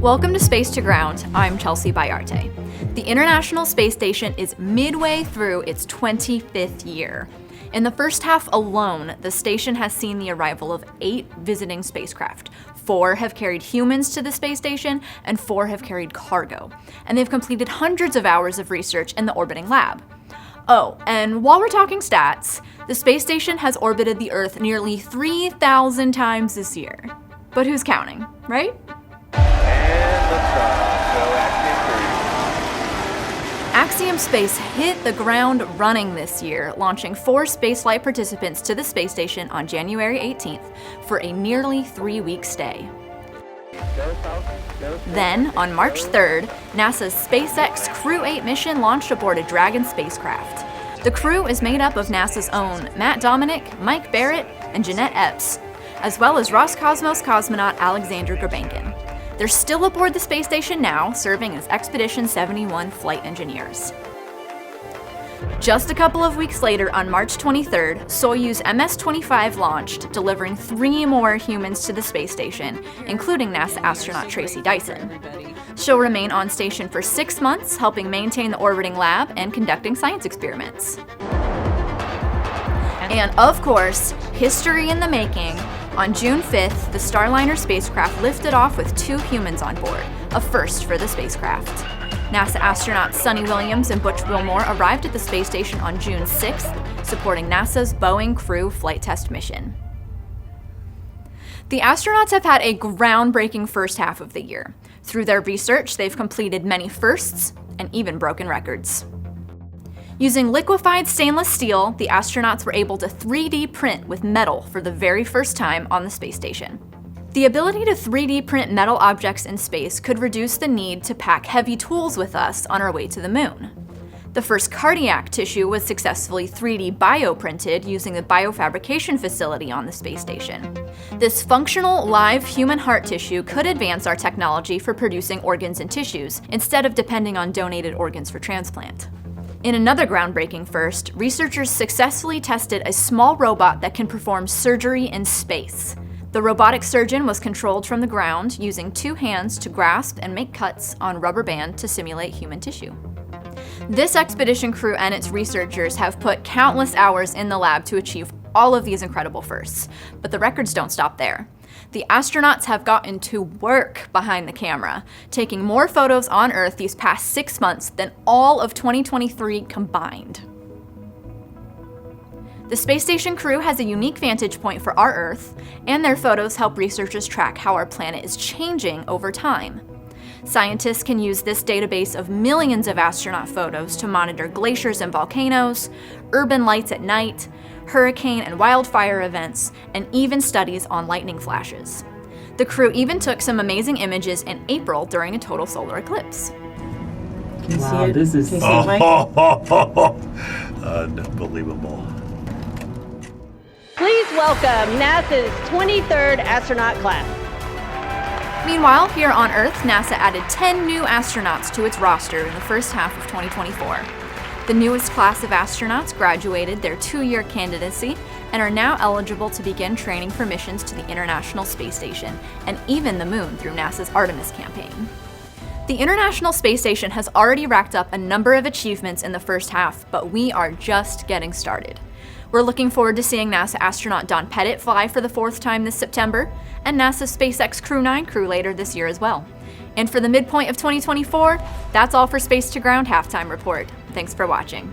Welcome to Space to Ground. I'm Chelsea Bayarte. The International Space Station is midway through its 25th year. In the first half alone, the station has seen the arrival of 8 visiting spacecraft. 4 have carried humans to the space station, and 4 have carried cargo. And they've completed hundreds of hours of research in the orbiting lab. Oh, and while we're talking stats, the space station has orbited the Earth nearly 3,000 times this year. But who's counting, right? And liftoff. Go Axiom Space hit the ground running this year, launching 4 spaceflight participants to the space station on January 18th for a nearly 3-week stay. Then, on March 3rd, NASA's SpaceX Crew 8 mission launched aboard a Dragon spacecraft. The crew is made up of NASA's own Matt Dominic, Mike Barrett, and Jeanette Epps, as well as Roscosmos cosmonaut Alexander Gerbankin. They're still aboard the space station now, serving as Expedition 71 flight engineers. Just a couple of weeks later, on March 23rd, Soyuz MS-25 launched, delivering 3 more humans to the space station, including NASA astronaut Tracy Dyson. She'll remain on station for 6 months, helping maintain the orbiting lab and conducting science experiments. And of course, history in the making. On June 5th, the Starliner spacecraft lifted off with 2 humans on board, a first for the spacecraft. NASA astronauts Suni Williams and Butch Wilmore arrived at the space station on June 6th, supporting NASA's Boeing Crew flight test mission. The astronauts have had a groundbreaking first half of the year. Through their research, they've completed many firsts and even broken records. Using liquefied stainless steel, the astronauts were able to 3D print with metal for the very first time on the space station. The ability to 3D print metal objects in space could reduce the need to pack heavy tools with us on our way to the moon. The first cardiac tissue was successfully 3D bioprinted using the biofabrication facility on the space station. This functional, live human heart tissue could advance our technology for producing organs and tissues, instead of depending on donated organs for transplant. In another groundbreaking first, researchers successfully tested a small robot that can perform surgery in space. The robotic surgeon was controlled from the ground, using 2 hands to grasp and make cuts on rubber band to simulate human tissue. This expedition crew and its researchers have put countless hours in the lab to achieve all of these incredible firsts, but the records don't stop there. The astronauts have gotten to work behind the camera, taking more photos on Earth these past 6 months than all of 2023 combined. The space station crew has a unique vantage point for our Earth, and their photos help researchers track how our planet is changing over time. Scientists can use this database of millions of astronaut photos to monitor glaciers and volcanoes, urban lights at night, hurricane and wildfire events, and even studies on lightning flashes. The crew even took some amazing images in April during a total solar eclipse. Can you see it? This is Can you see it, Mike? Unbelievable. Please welcome NASA's 23rd astronaut class. Meanwhile, here on Earth, NASA added 10 new astronauts to its roster in the first half of 2024. The newest class of astronauts graduated their 2-year candidacy and are now eligible to begin training for missions to the International Space Station and even the Moon through NASA's Artemis campaign. The International Space Station has already racked up a number of achievements in the first half, but we are just getting started. We're looking forward to seeing NASA astronaut Don Pettit fly for the 4th time this September, and NASA's SpaceX Crew 9 crew later this year as well. And for the midpoint of 2024, that's all for Space to Ground Halftime Report. Thanks for watching.